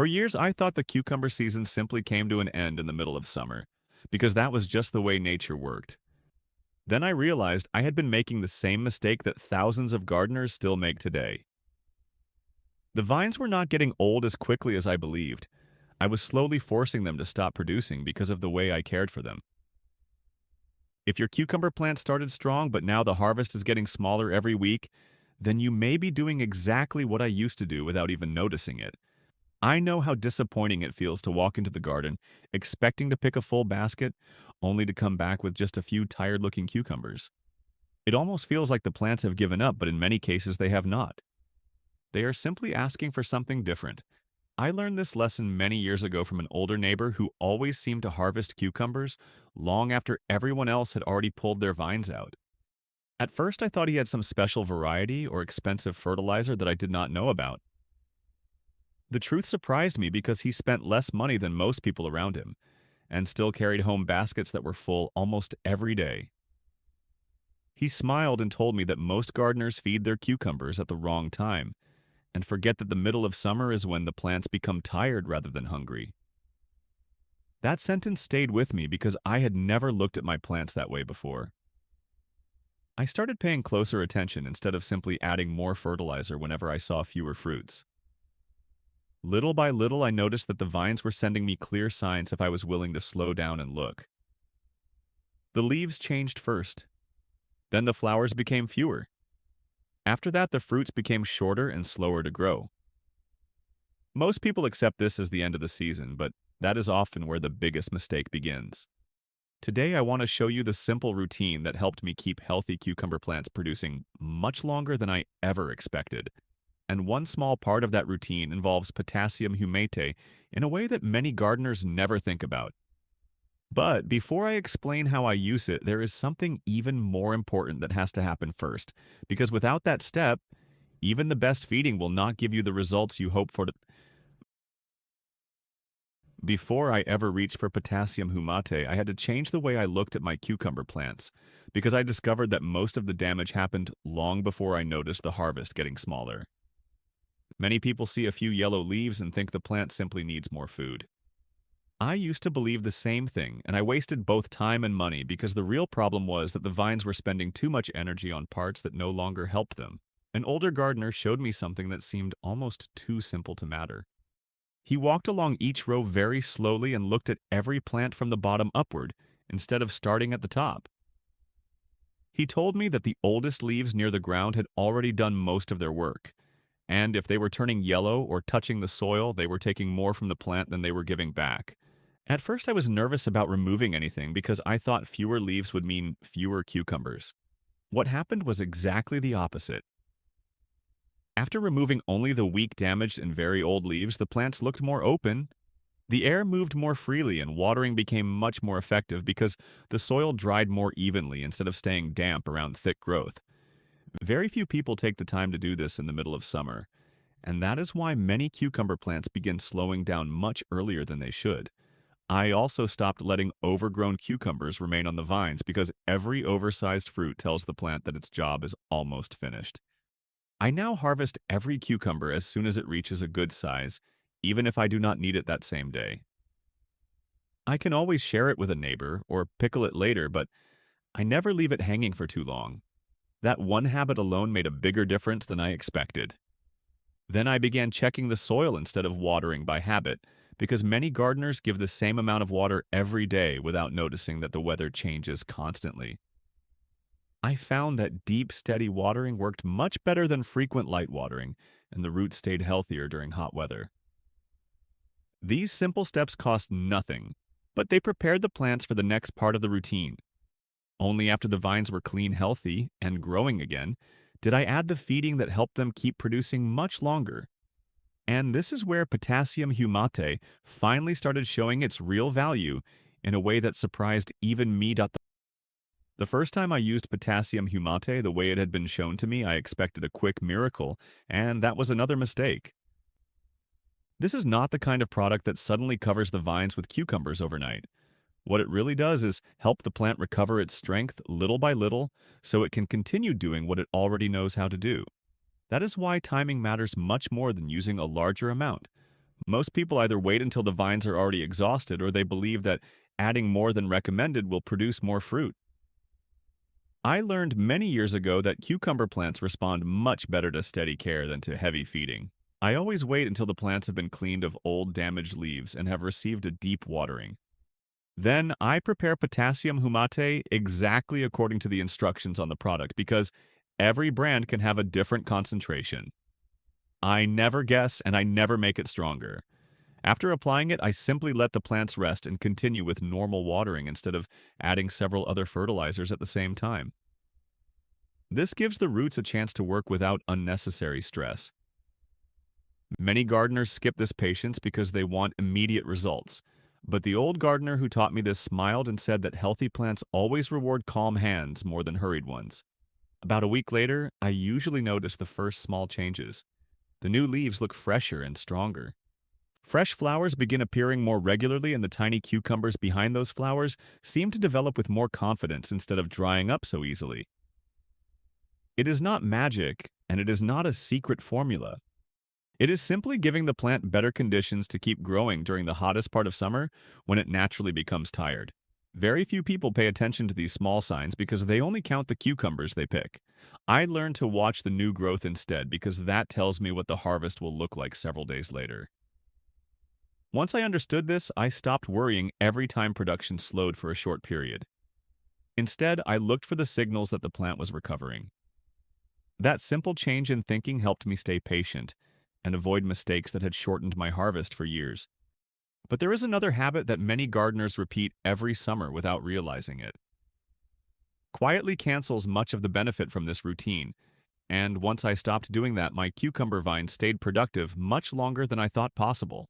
For years, I thought the cucumber season simply came to an end in the middle of summer, because that was just the way nature worked. Then I realized I had been making the same mistake that thousands of gardeners still make today. The vines were not getting old as quickly as I believed. I was slowly forcing them to stop producing because of the way I cared for them. If your cucumber plant started strong but now the harvest is getting smaller every week, then you may be doing exactly what I used to do without even noticing it. I know how disappointing it feels to walk into the garden, expecting to pick a full basket, only to come back with just a few tired-looking cucumbers. It almost feels like the plants have given up, but in many cases they have not. They are simply asking for something different. I learned this lesson many years ago from an older neighbor who always seemed to harvest cucumbers long after everyone else had already pulled their vines out. At first, I thought he had some special variety or expensive fertilizer that I did not know about. The truth surprised me because he spent less money than most people around him and still carried home baskets that were full almost every day. He smiled and told me that most gardeners feed their cucumbers at the wrong time and forget that the middle of summer is when the plants become tired rather than hungry. That sentence stayed with me because I had never looked at my plants that way before. I started paying closer attention instead of simply adding more fertilizer whenever I saw fewer fruits. Little by little, I noticed that the vines were sending me clear signs if I was willing to slow down and look. The leaves changed first. Then the flowers became fewer. After that, the fruits became shorter and slower to grow. Most people accept this as the end of the season, but that is often where the biggest mistake begins. Today, I want to show you the simple routine that helped me keep healthy cucumber plants producing much longer than I ever expected. And one small part of that routine involves potassium humate in a way that many gardeners never think about. But before I explain how I use it, there is something even more important that has to happen first, because without that step, even the best feeding will not give you the results you hope for. Before I ever reached for potassium humate, I had to change the way I looked at my cucumber plants, because I discovered that most of the damage happened long before I noticed the harvest getting smaller. Many people see a few yellow leaves and think the plant simply needs more food. I used to believe the same thing, and I wasted both time and money because the real problem was that the vines were spending too much energy on parts that no longer helped them. An older gardener showed me something that seemed almost too simple to matter. He walked along each row very slowly and looked at every plant from the bottom upward, instead of starting at the top. He told me that the oldest leaves near the ground had already done most of their work, and if they were turning yellow or touching the soil, they were taking more from the plant than they were giving back. At first, I was nervous about removing anything because I thought fewer leaves would mean fewer cucumbers. What happened was exactly the opposite. After removing only the weak, damaged, and very old leaves, the plants looked more open. The air moved more freely and watering became much more effective because the soil dried more evenly instead of staying damp around thick growth. Very few people take the time to do this in the middle of summer, and that is why many cucumber plants begin slowing down much earlier than they should. I also stopped letting overgrown cucumbers remain on the vines because every oversized fruit tells the plant that its job is almost finished. I now harvest every cucumber as soon as it reaches a good size, even if I do not need it that same day. I can always share it with a neighbor or pickle it later, but I never leave it hanging for too long. That one habit alone made a bigger difference than I expected. Then I began checking the soil instead of watering by habit, because many gardeners give the same amount of water every day without noticing that the weather changes constantly. I found that deep, steady watering worked much better than frequent light watering, and the roots stayed healthier during hot weather. These simple steps cost nothing, but they prepared the plants for the next part of the routine. Only after the vines were clean, healthy, and growing again, did I add the feeding that helped them keep producing much longer. And this is where potassium humate finally started showing its real value in a way that surprised even me. The first time I used potassium humate the way it had been shown to me, I expected a quick miracle, and that was another mistake. This is not the kind of product that suddenly covers the vines with cucumbers overnight. What it really does is help the plant recover its strength little by little so it can continue doing what it already knows how to do. That is why timing matters much more than using a larger amount. Most people either wait until the vines are already exhausted or they believe that adding more than recommended will produce more fruit. I learned many years ago that cucumber plants respond much better to steady care than to heavy feeding. I always wait until the plants have been cleaned of old, damaged leaves and have received a deep watering. Then I prepare potassium humate exactly according to the instructions on the product because every brand can have a different concentration. I never guess and I never make it stronger. After applying it, I simply let the plants rest and continue with normal watering instead of adding several other fertilizers at the same time. This gives the roots a chance to work without unnecessary stress. Many gardeners skip this patience because they want immediate results. But the old gardener who taught me this smiled and said that healthy plants always reward calm hands more than hurried ones. About a week later, I usually notice the first small changes. The new leaves look fresher and stronger. Fresh flowers begin appearing more regularly, and the tiny cucumbers behind those flowers seem to develop with more confidence instead of drying up so easily. It is not magic, and it is not a secret formula. It is simply giving the plant better conditions to keep growing during the hottest part of summer when it naturally becomes tired. Very few people pay attention to these small signs because they only count the cucumbers they pick. I learned to watch the new growth instead because that tells me what the harvest will look like several days later. Once I understood this, I stopped worrying every time production slowed for a short period. Instead, I looked for the signals that the plant was recovering. That simple change in thinking helped me stay patient and avoid mistakes that had shortened my harvest for years. But there is another habit that many gardeners repeat every summer without realizing it. Quietly cancels much of the benefit from this routine, and once I stopped doing that, my cucumber vines stayed productive much longer than I thought possible.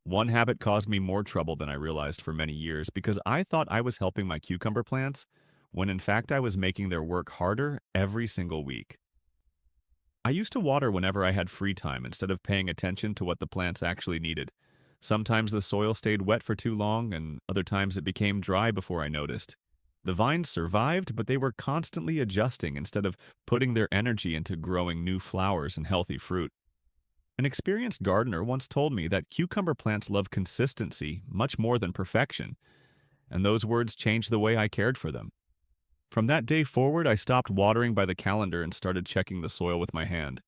One habit caused me more trouble than I realized for many years because I thought I was helping my cucumber plants, when in fact I was making their work harder every single week. I used to water whenever I had free time instead of paying attention to what the plants actually needed. Sometimes the soil stayed wet for too long, and other times it became dry before I noticed. The vines survived, but they were constantly adjusting instead of putting their energy into growing new flowers and healthy fruit. An experienced gardener once told me that cucumber plants love consistency much more than perfection, and those words changed the way I cared for them. From that day forward, I stopped watering by the calendar and started checking the soil with my hand.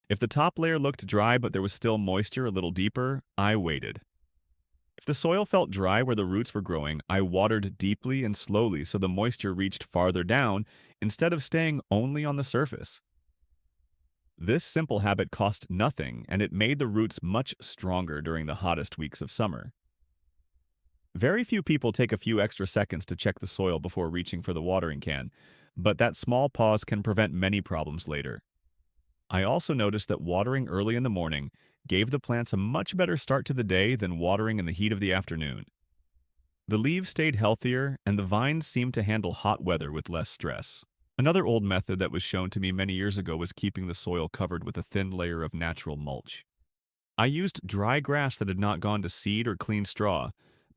If the top layer looked dry but there was still moisture a little deeper, I waited. If the soil felt dry where the roots were growing, I watered deeply and slowly so the moisture reached farther down instead of staying only on the surface. This simple habit cost nothing, and it made the roots much stronger during the hottest weeks of summer. Very few people take a few extra seconds to check the soil before reaching for the watering can, but that small pause can prevent many problems later. I also noticed that watering early in the morning gave the plants a much better start to the day than watering in the heat of the afternoon. The leaves stayed healthier, and the vines seemed to handle hot weather with less stress. Another old method that was shown to me many years ago was keeping the soil covered with a thin layer of natural mulch. I used dry grass that had not gone to seed or clean straw,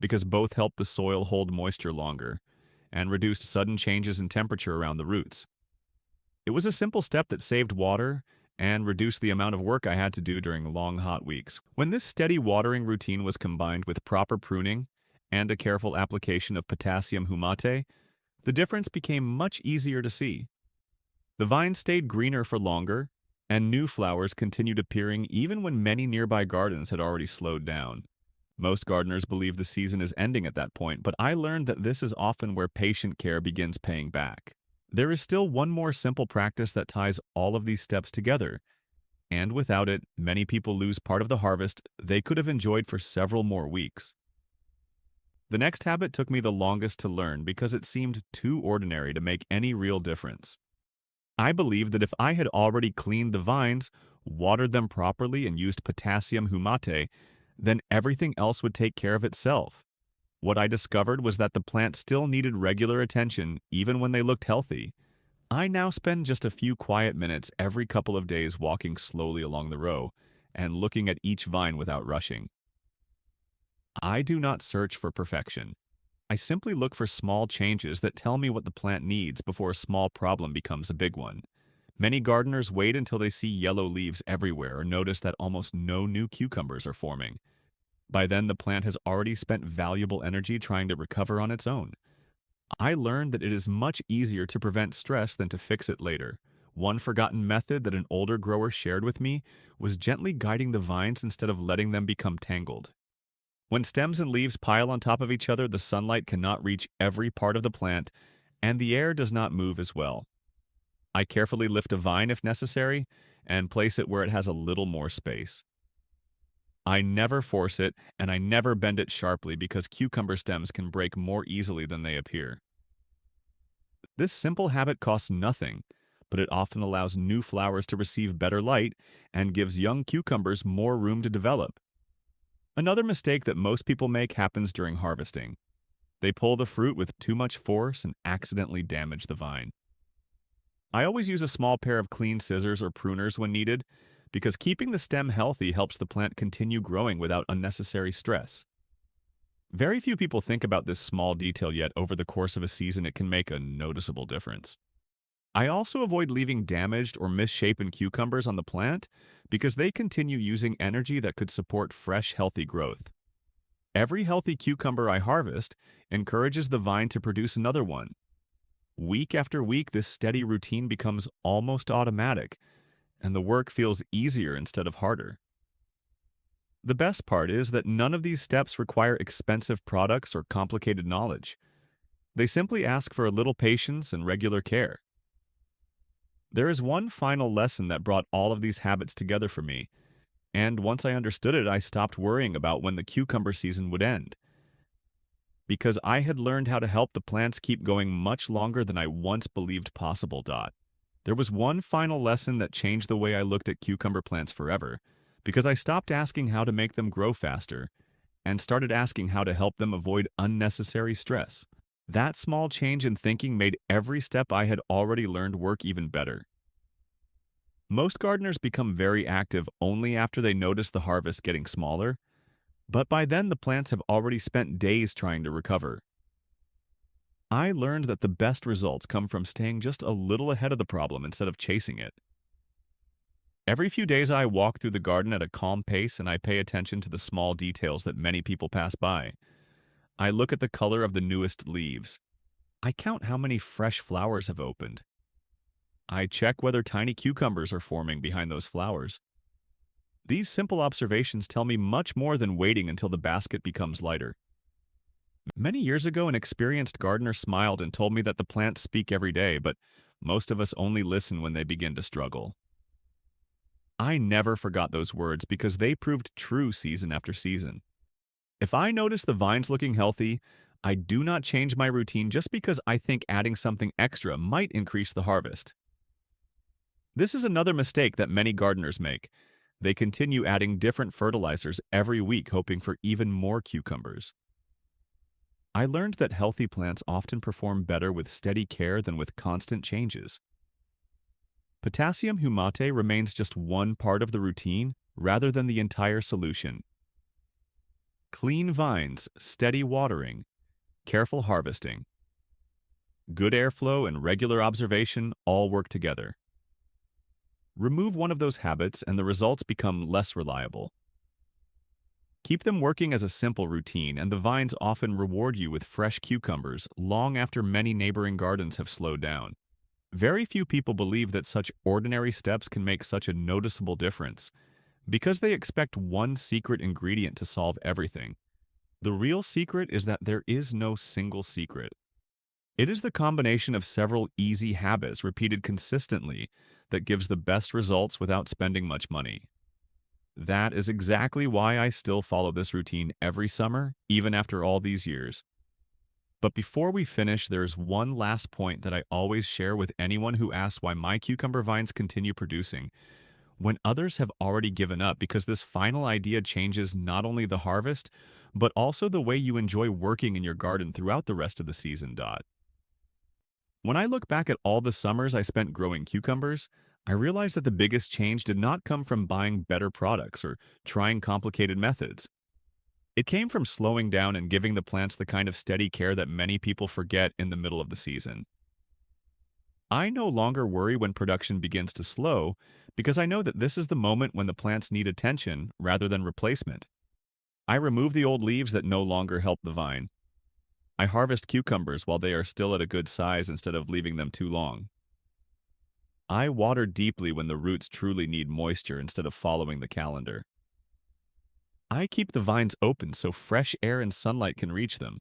because both helped the soil hold moisture longer and reduced sudden changes in temperature around the roots. It was a simple step that saved water and reduced the amount of work I had to do during long, hot weeks. When this steady watering routine was combined with proper pruning and a careful application of potassium humate, the difference became much easier to see. The vines stayed greener for longer, and new flowers continued appearing even when many nearby gardens had already slowed down. Most gardeners believe the season is ending at that point, but I learned that this is often where patient care begins paying back. There is still one more simple practice that ties all of these steps together, and without it, many people lose part of the harvest they could have enjoyed for several more weeks. The next habit took me the longest to learn because it seemed too ordinary to make any real difference. I believed that if I had already cleaned the vines, watered them properly, and used potassium humate, then everything else would take care of itself. What I discovered was that the plant still needed regular attention even when they looked healthy. I now spend just a few quiet minutes every couple of days walking slowly along the row and looking at each vine without rushing. I do not search for perfection. I simply look for small changes that tell me what the plant needs before a small problem becomes a big one. Many gardeners wait until they see yellow leaves everywhere or notice that almost no new cucumbers are forming. By then, the plant has already spent valuable energy trying to recover on its own. I learned that it is much easier to prevent stress than to fix it later. One forgotten method that an older grower shared with me was gently guiding the vines instead of letting them become tangled. When stems and leaves pile on top of each other, the sunlight cannot reach every part of the plant, and the air does not move as well. I carefully lift a vine if necessary and place it where it has a little more space. I never force it, and I never bend it sharply because cucumber stems can break more easily than they appear. This simple habit costs nothing, but it often allows new flowers to receive better light and gives young cucumbers more room to develop. Another mistake that most people make happens during harvesting. They pull the fruit with too much force and accidentally damage the vine. I always use a small pair of clean scissors or pruners when needed, because keeping the stem healthy helps the plant continue growing without unnecessary stress. Very few people think about this small detail, yet over the course of a season it can make a noticeable difference. I also avoid leaving damaged or misshapen cucumbers on the plant because they continue using energy that could support fresh, healthy growth. Every healthy cucumber I harvest encourages the vine to produce another one. Week after week, this steady routine becomes almost automatic, and the work feels easier instead of harder. The best part is that none of these steps require expensive products or complicated knowledge. They simply ask for a little patience and regular care. There is one final lesson that brought all of these habits together for me, and once I understood it, I stopped worrying about when the cucumber season would end, because I had learned how to help the plants keep going much longer than I once believed possible. There was one final lesson that changed the way I looked at cucumber plants forever, because I stopped asking how to make them grow faster and started asking how to help them avoid unnecessary stress. That small change in thinking made every step I had already learned work even better. Most gardeners become very active only after they notice the harvest getting smaller, but by then the plants have already spent days trying to recover. I learned that the best results come from staying just a little ahead of the problem instead of chasing it. Every few days I walk through the garden at a calm pace and I pay attention to the small details that many people pass by. I look at the color of the newest leaves. I count how many fresh flowers have opened. I check whether tiny cucumbers are forming behind those flowers. These simple observations tell me much more than waiting until the basket becomes lighter. Many years ago, an experienced gardener smiled and told me that the plants speak every day, but most of us only listen when they begin to struggle. I never forgot those words because they proved true season after season. If I notice the vines looking healthy, I do not change my routine just because I think adding something extra might increase the harvest. This is another mistake that many gardeners make. They continue adding different fertilizers every week, hoping for even more cucumbers. I learned that healthy plants often perform better with steady care than with constant changes. Potassium humate remains just one part of the routine rather than the entire solution. Clean vines, steady watering, careful harvesting, good airflow, and regular observation all work together. Remove one of those habits and the results become less reliable. Keep them working as a simple routine, and the vines often reward you with fresh cucumbers long after many neighboring gardens have slowed down. Very few people believe that such ordinary steps can make such a noticeable difference, because they expect one secret ingredient to solve everything. The real secret is that there is no single secret. It is the combination of several easy habits repeated consistently that gives the best results without spending much money. That is exactly why I still follow this routine every summer, even after all these years. But before we finish, there's one last point that I always share with anyone who asks why my cucumber vines continue producing when others have already given up, because this final idea changes not only the harvest, but also the way you enjoy working in your garden throughout the rest of the season. When I look back at all the summers I spent growing cucumbers, I realize that the biggest change did not come from buying better products or trying complicated methods. It came from slowing down and giving the plants the kind of steady care that many people forget in the middle of the season. I no longer worry when production begins to slow because I know that this is the moment when the plants need attention rather than replacement. I remove the old leaves that no longer help the vine. I harvest cucumbers while they are still at a good size instead of leaving them too long. I water deeply when the roots truly need moisture instead of following the calendar. I keep the vines open so fresh air and sunlight can reach them.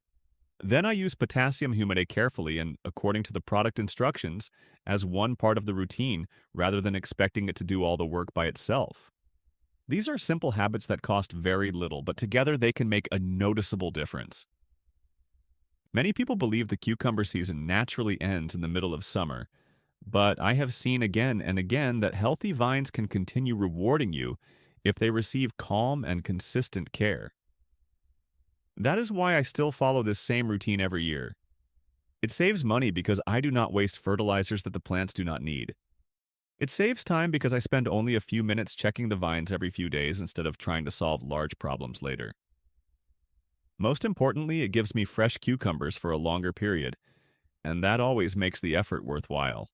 Then I use potassium humate carefully and according to the product instructions as one part of the routine rather than expecting it to do all the work by itself. These are simple habits that cost very little, but together they can make a noticeable difference. Many people believe the cucumber season naturally ends in the middle of summer, but I have seen again and again that healthy vines can continue rewarding you if they receive calm and consistent care. That is why I still follow this same routine every year. It saves money because I do not waste fertilizers that the plants do not need. It saves time because I spend only a few minutes checking the vines every few days instead of trying to solve large problems later. Most importantly, it gives me fresh cucumbers for a longer period, and that always makes the effort worthwhile.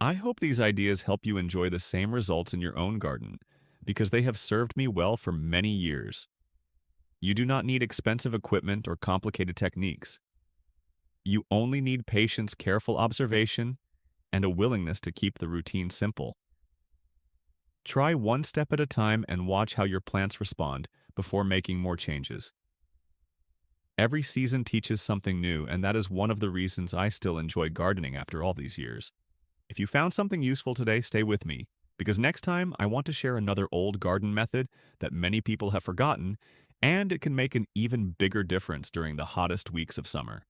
I hope these ideas help you enjoy the same results in your own garden, because they have served me well for many years. You do not need expensive equipment or complicated techniques. You only need patience, careful observation, and a willingness to keep the routine simple. Try one step at a time and watch how your plants respond before making more changes. Every season teaches something new, and that is one of the reasons I still enjoy gardening after all these years. If you found something useful today, stay with me, because next time I want to share another old garden method that many people have forgotten, and it can make an even bigger difference during the hottest weeks of summer.